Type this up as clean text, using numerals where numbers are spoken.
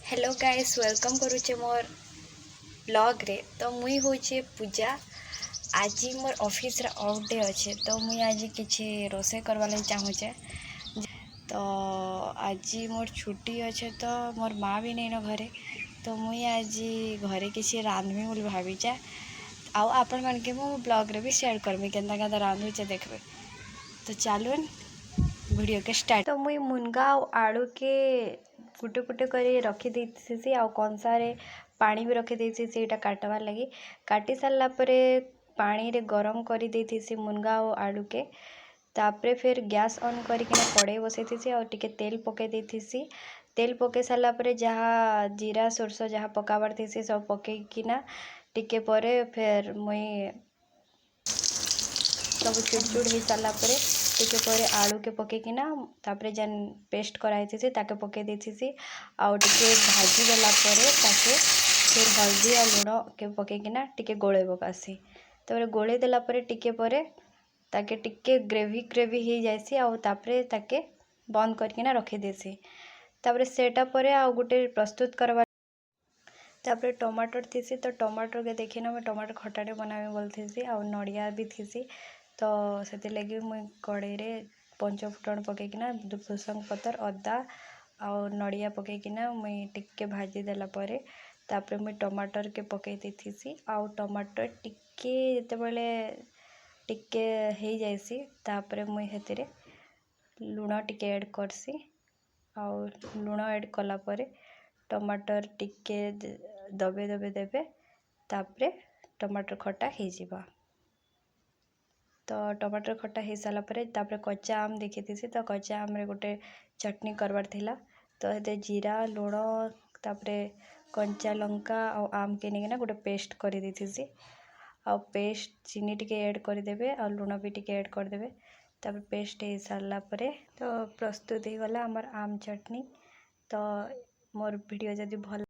Hello guys welcome करुचे मोर blog रे। तो मुई होचे पूजा। आज मोर ऑफिस रे ऑफ डे अच्छे तो मुई आज किसी रोसे करवा लगी चाहूचे। तो आज मोर छुट्टी अच्छे तो मोर माँ भी नहीं न घरे तो मुई आज घरे किसी रांधमी बोली भावीचे। आउ आपण मान के मो ब्लॉग रे भी शेयर करमी केन्ता केन्ता रांधुचे देखबे। तो चलून वीडियो के स्टार्ट। तो मुई मुनगा आलू के गुटे गुटे कर रखी देसी आ कंसारे पानी भी रखी देसी काटवार लगी। काटी सारा पानी रे गरम कर देसी मुनगा और आलू के। तापरे फिर गैस ऑन करके कड़े बसई थी और टिके तेल पकई देसी। तेल पकई सारा जहाँ जीरा सोरस जहाँ पकाबार थी सब पकईकिना टिके परे फिर मुई सब चुड़चुड़ हो सारा टिके परे आलू के पकईकिना तापरे जेन पेस्ट कराई थी ताके पकई देसी आउ टिके भाजी देला परे ताके फिर हल्दी और लुण के पकईकिना टिके गोले पकासी। तापरे गोले देला परे टिके परे ताके टिके ग्रेवी ग्रेवी हो जाएसी आउ तापरे ताके बंद करकिना रखी देसी। तापरे सेटा परे आउ गुटे प्रस्तुत करवा तापरे टमाटर थीसी तो टमाटर के देखी ना मैं टमाटर खटाटे बनाबे बोलथीसी आउ नड़िया भी थीसी। तो से लगी मुई कड़े रे पंचफुटन पकईकिना भृसंग पतर अदा आउ नड़िया पकईकिना मुई टिके भाजी देला परे तापरे मुई टमाटर के पकई देथीसी आउ टमाटर टिके जेतेबेले टिके हो जाएसी तापरे मुई हेतिरे लुण टिके ऐड करसी आउ लुण ऐड कला परे टमाटर टिके दबे दबे देबे तापरे टमाटर खट्टा हो जावा। तो टमाटर खट्टा हो सारा तापरे कच्चा आम देखी थी तो कच्चा आम रे गोटे चटनी करवार थिला। तो ये जीरा लुण तापरे कंचा लंका और आम के नहीं गोटे पेस्ट कर देसी आ पेस्ट चीनी टिके ऐड करदेवे और लुण भी टिके ऐड करदेवे तापर पेस्ट हो सारा तो प्रस्तुत हो गला आमर आम चटनी। तो मोर वीडियो जदि भल